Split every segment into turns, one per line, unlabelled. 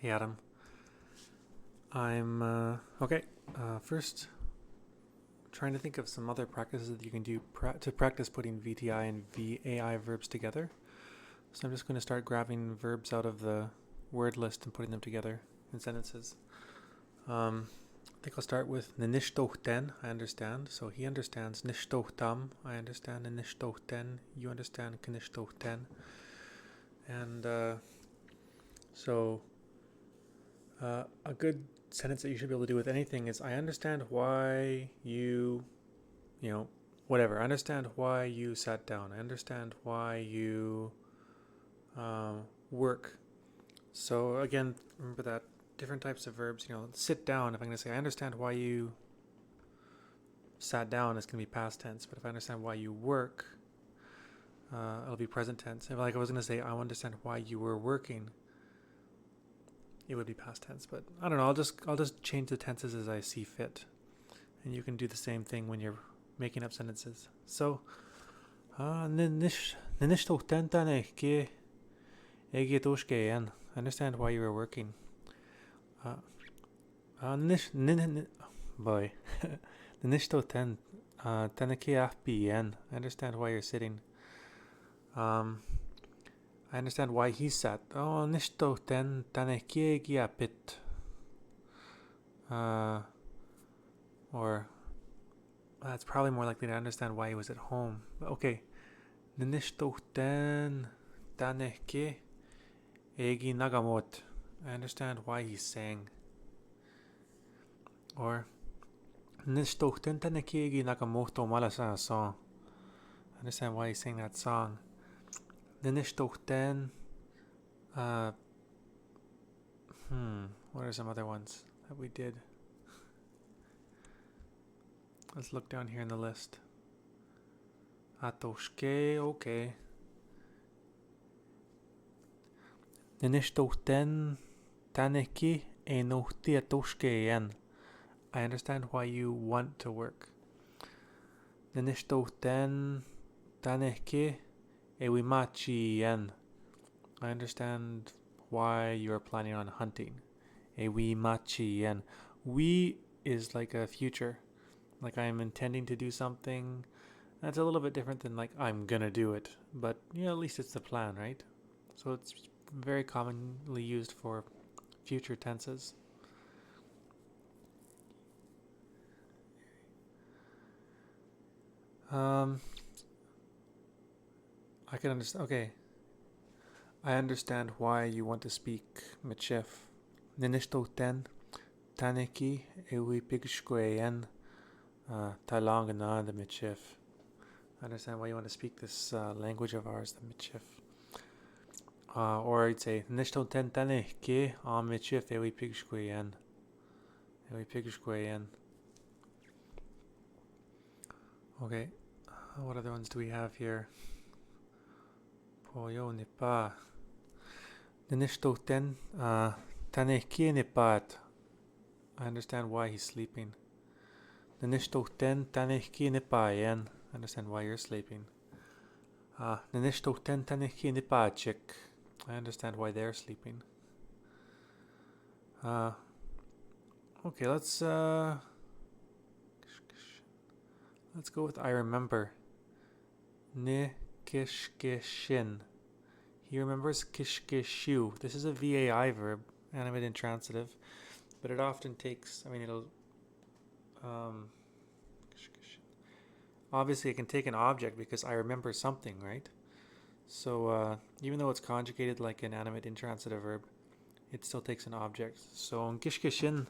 Hey Adam, I'm okay. First, trying to think of some other practices that you can do to practice putting VTI and VAI verbs together. So I'm just going to start grabbing verbs out of the word list and putting them together in sentences. I think I'll start with nishtohten, I understand. So he understands nishtohtam, I understand, and nishtohten, you understand knishtohten. And so a good sentence that you should be able to do with anything is I understand why whatever. I understand why you sat down. I understand why you work. So again, remember that different types of verbs, sit down. If I'm going to say I understand why you sat down, it's going to be past tense. But if I understand why you work, it'll be present tense. If like I was going to say I understand why you were working, it would be past tense. But I don't know. I'll just change the tenses as I see fit, and you can do the same thing when you're making up sentences. So, I understand why you were working. Boy. I understand why you're sitting. I understand why he sat. Oh, nishtoten tanekiagiapit. Or that's probably more likely to understand why he was at home. But okay. Nishtoten taneke egi nagamot. I understand why he sang. Or nishtoten taneke egi nagamoto malasa song. I understand why he sang that song. Nishtoten what are some other ones that we did? Let's look down here in the list. Atoshke, okay. Nishtoten taneki enohti atoshke yen. I understand why you want to work. Nishtoten taneki ewimachi yen. I understand why you are planning on hunting. Ewimachi yen. We is like a future. Like I am intending to do something. That's a little bit different than like I'm gonna do it. But at least it's the plan, right? So it's very commonly used for future tenses. I can understand. Okay, I understand why you want to speak Michif. Ninishtoten taneki ewi pigshkoyen talangana the Michif. I understand why you want to speak this language of ours, the Michif. Or I'd say Nishtoten taneki a Michif ewi pigshkoyen. Ewi pigshkoyen. Okay, what other ones do we have here? Poyo nipa. Ninishtoten taneki nipat. I understand why he's sleeping. Ninishtoten taneki nipayen. I understand why you're sleeping. Ninishtoten taneki nipachik. I understand why they're sleeping. Okay, let's go with I remember. Ni kishkishin. He remembers kishkishu. This is a VAI verb, animate intransitive, but it often takes. It'll. Obviously, it can take an object because I remember something, right? So even though it's conjugated like an animate intransitive verb, it still takes an object. So kishkishin.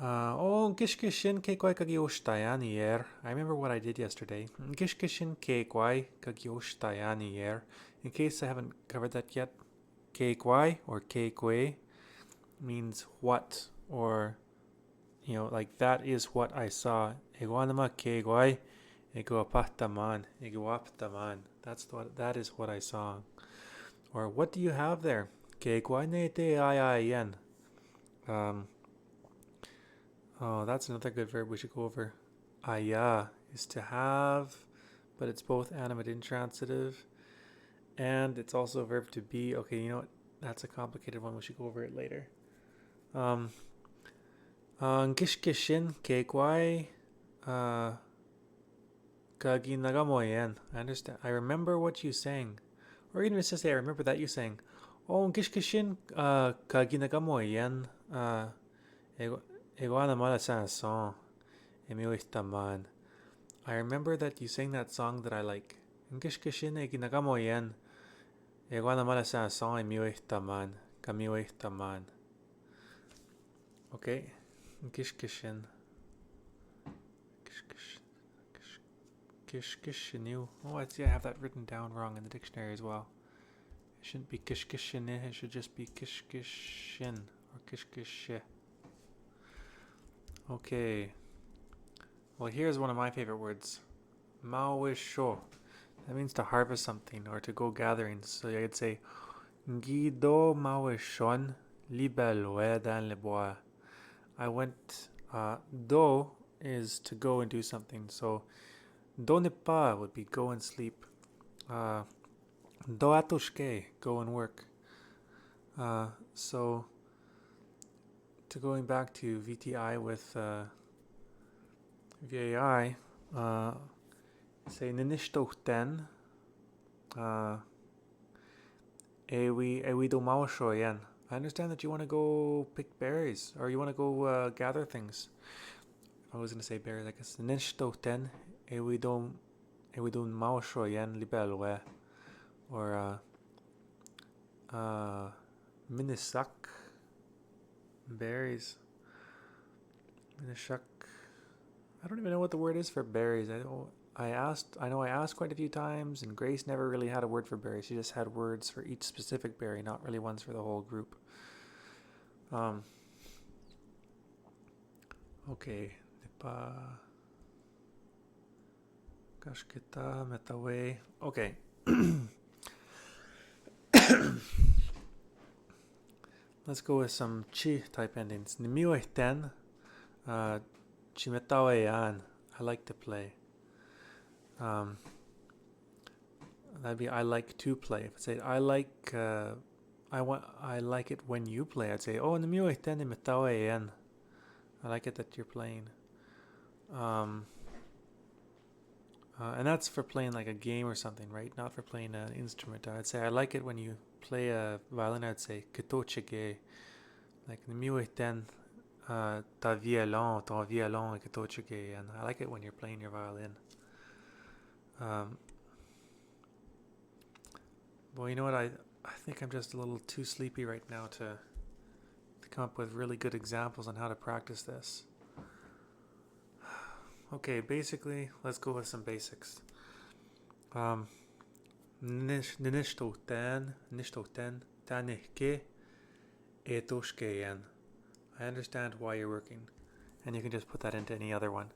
Gishkishin kekwai kagyoshtayan yer. I remember what I did yesterday. Gishkishin kekwai kagyoshtayan yer. In case I haven't covered that yet, kekwai or kekwe means what, or like that is what I saw. Eguanama kekwai eguapataman eguaptaman. That is what I saw. Or what do you have there? Kekwai ne te iaien. Oh, that's another good verb we should go over. Aya is to have, but it's both animate intransitive, and it's also a verb to be. Okay, you know what? that's a complicated one. We should go over it later. Gishkishin kekwai kagi nagamoyen. I understand. I remember what you sang. Or even if it's just say I remember that you sang. Oh gishkishin kagi nagamoyen. Iguana mala song. Emiwihtaman. I remember that you sang that song that I like. Gishkishin egi nagamoyen. Iguana mala song emiwihtaman. Kamiwihtaman. Okay. Gishkishin. Kishkishinu. Oh, I see I have that written down wrong in the dictionary as well. It shouldn't be kishkishin, it should just be kishkishin or kishkishe. Okay. Well, here's one of my favorite words. Maoisho. That means to harvest something or to go gathering. So I could say Gido maoishon libelwe dan leboa. I went do is to go and do something. So Donepa would be go and sleep. Doatushke, go and work. So to going back to VTI with VAI, say Ninishtochten, Ewi do maoshoyen. I understand that you want to go pick berries or you want to go gather things. I was going to say berries, I guess. Ninishtochten. We don't maoshoyen libelwe or minisak berries. Minishak. I don't even know what the word is for berries. I know I asked quite a few times, and Grace never really had a word for berries. She just had words for each specific berry, not really ones for the whole group. Okay. Kashkita metawe. Okay. Let's go with some chi type endings. Nimiwehten. Chimetaweyan. I like to play. That'd be I like to play. If I say I like it when you play, I'd say, oh nimiwehten nimetaweyan. I like it that you're playing. And that's for playing like a game or something, right? Not for playing an instrument. I'd say I like it when you play a violin. I'd say ketochige, like nimiwehten ta violon, ton violon ketochige, and I like it when you're playing your violin. Well, you know what? I think I'm just a little too sleepy right now to come up with really good examples on how to practice this. Okay, basically, let's go with some basics. Nishtoten, tanihke, etoshkeyen. I understand why you're working. And you can just put that into any other one.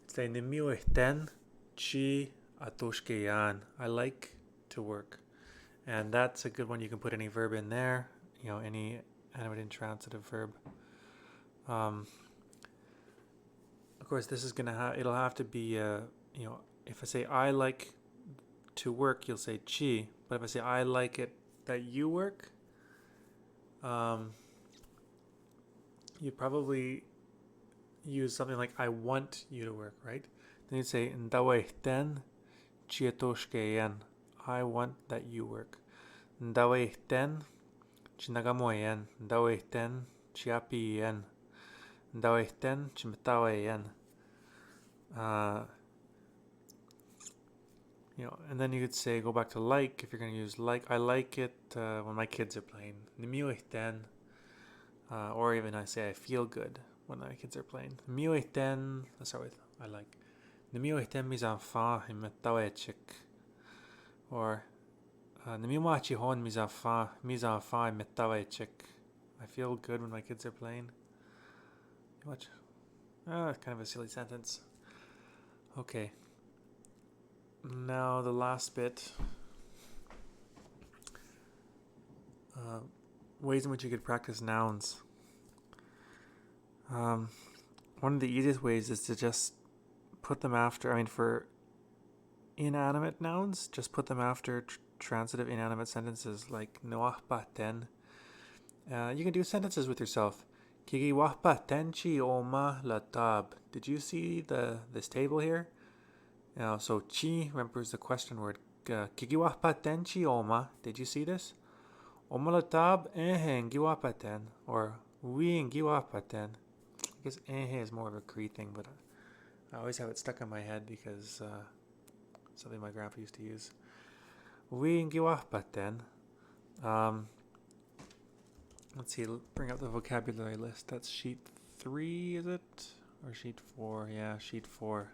Say nimiwehten, chi atoshkeyan. I like to work. And that's a good one. You can put any verb in there, any animate intransitive verb. Of course, this is it'll have to be, if I say I like to work, you'll say chi. But if I say I like it that you work, you'd probably use something like I want you to work, right? Then you'd say ndawehten chiatoshkeyen. I want that you work. Ndawehten chinagamoyen. Ndawehten chiapiyen. Ndawehten chimetaweyen. And then you could say, go back to like, if you're going to use like. I like it when my kids are playing. Nimiwehten. Or even I say I feel good when my kids are playing. Nimiwehten. Let's start with I like. Nimiwehten mes enfants imetawechik. Or Nimiwachihon mes enfants imetawechik. I feel good when my kids are playing. What? Kind of a silly sentence. Okay. Now the last bit. Ways in which you could practice nouns. One of the easiest ways is to just put them after, for inanimate nouns, just put them after transitive inanimate sentences like noahpaten. You can do sentences with yourself. Kigiwahpatenchi oma latab. Did you see this table here? So chi remembers the question word. Kigiwahpatenchi oma. Did you see this? Oma latab ehen giwapaten. Or we giwapaten. I guess ehe is more of a Cree thing, but I always have it stuck in my head because something my grandpa used to use. We giwapaten. Let's see, bring up the vocabulary list. That's sheet 3, is it? Or sheet 4? Yeah, sheet 4.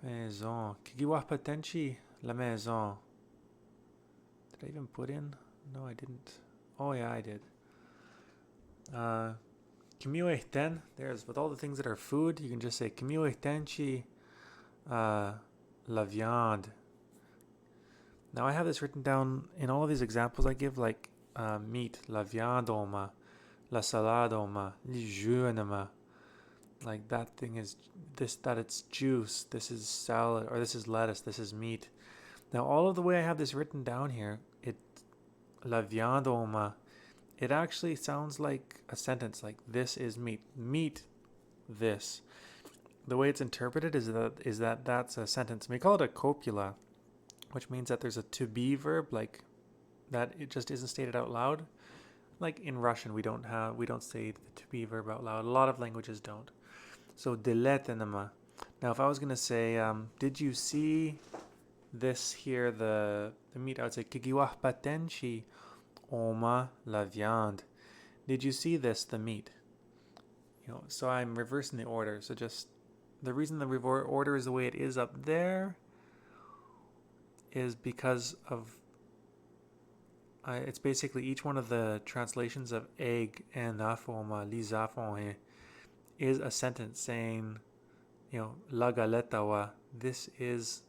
La maison. Kigiwapatenchi la maison. Did I even put in? No, I didn't. Oh, yeah, I did. Kimiuehten. There's, with all the things that are food, you can just say Kimiuehtenchi la viande. Now, I have this written down in all of these examples I give, like meat, la viande oma, la salade oma, li jus oma. Like that thing is this, that it's juice, this is salad, or this is lettuce, this is meat. Now, all of the way I have this written down here, it la viande oma, it actually sounds like a sentence, like this is meat, meat this. The way it's interpreted is that that's a sentence. We call it a copula, which means that there's a to be verb, like that it just isn't stated out loud. Like in Russian, we don't say the to be verb out loud. A lot of languages don't. So deletenema. Now, if I was gonna say, did you see this here, the meat? I would say kigiwahpatenchi oma la viande. Did you see this, the meat? So I'm reversing the order. So just the reason the order is the way it is up there is because of it's basically each one of the translations of egg and afoma, lizafon is a sentence saying, la galeta wa, this is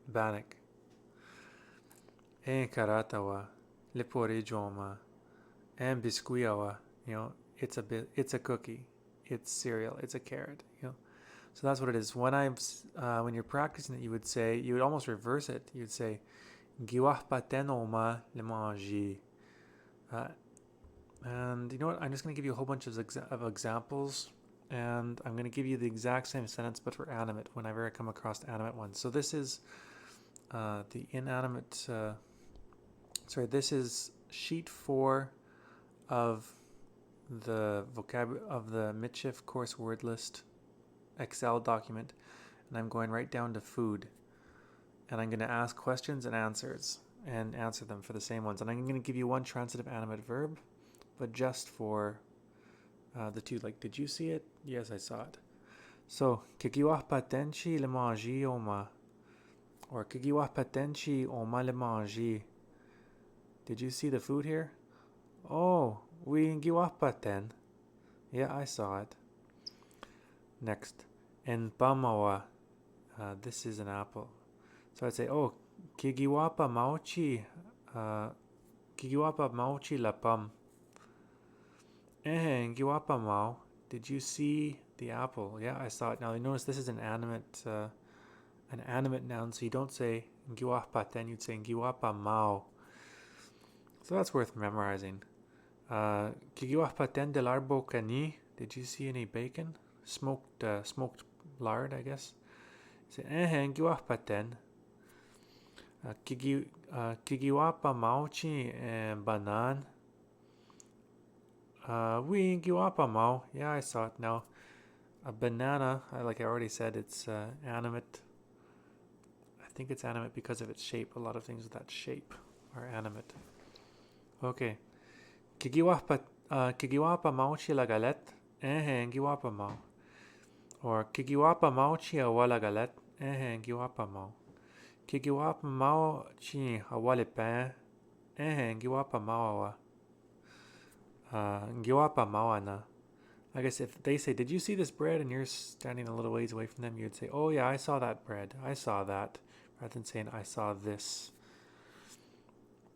bannock. En karata wa, le porridge-oma, and biscuit wa, it's a cookie, it's cereal, it's a carrot, So that's what it is. When you're practicing it, you would almost reverse it. You would say, Giwahpaten oma le manger. And you know what? I'm just going to give you a whole bunch of examples, and I'm going to give you the exact same sentence, but for animate, whenever I come across animate ones. So this is the inanimate. This is sheet 4 of the of the Midshift course word list Excel document, and I'm going right down to food. And I'm going to ask questions and answers and answer them for the same ones. And I'm going to give you one transitive animate verb, but just for the two. Like, did you see it? Yes, I saw it. So, kigiwahpatenchi le manger oma. Or kigiwahpatenchi oma le manger. Did you see the food here? Oh, we giwahpaten. Yeah, I saw it. Next. En pamawa. This is an apple. So I'd say, oh, kigiwapa mauchi la pam. Giwapa mau. Did you see the apple? Yeah, I saw it. Now, notice this is an animate noun, so you don't say giwapaten, you'd say giwapa mau. So that's worth memorizing. Kigiwapaten del arbo cani. Did you see any bacon? Smoked lard, I guess. Say, giwapaten. Kigiwapa mauchi banan. We giwapa mau. Yeah, I saw it. Now, a banana, like I already said, it's animate. I think it's animate because of its shape. A lot of things with that shape are animate. Okay. Kigiwapa mauchi la galette. Giwapa mau. Or kigiwapa mauchi awa la galette. Giwapa mau. Kigiwapa mau chi awa le pain. Giwapa mau awa. Giwapa mau ana. I guess if they say, did you see this bread? And you're standing a little ways away from them, you'd say, oh yeah, I saw that bread. I saw that. Rather than saying, I saw this.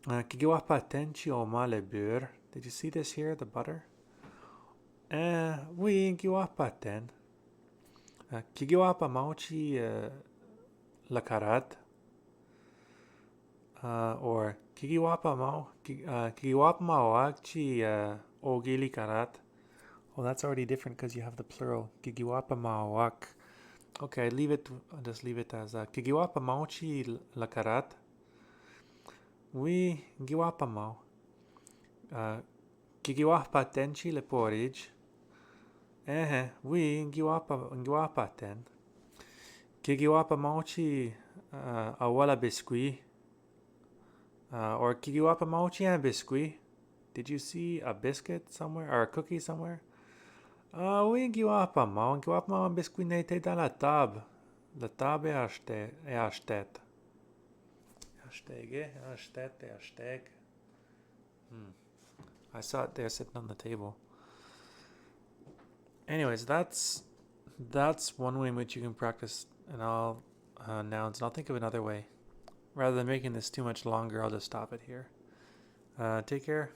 Kigiwapa tenchi oma le beurre. Did you see this here, the butter? Oui, giwapa ten. Kigiwapa mauchi la carotte. Or kikiwapa mawak chi ogili karat. Well, that's already different because you have the plural. Kikiwapa mawak. Okay, I'll just leave it as kikiwapa mauchi lakarat. We giwapa mau. Kikiwapa tenchi le porridge. We giwapa ten. Kikiwapa mauchi awala biscuit. Or kikiwapa mauchi and biscuit. Did you see a biscuit somewhere or a cookie somewhere? Oui, giwapa mau biscuit nete dans la table. La table est acheté. Hashtag. I saw it there sitting on the table. Anyways, that's one way in which you can practice and all nouns. And I'll think of another way. Rather than making this too much longer, I'll just stop it here. Take care.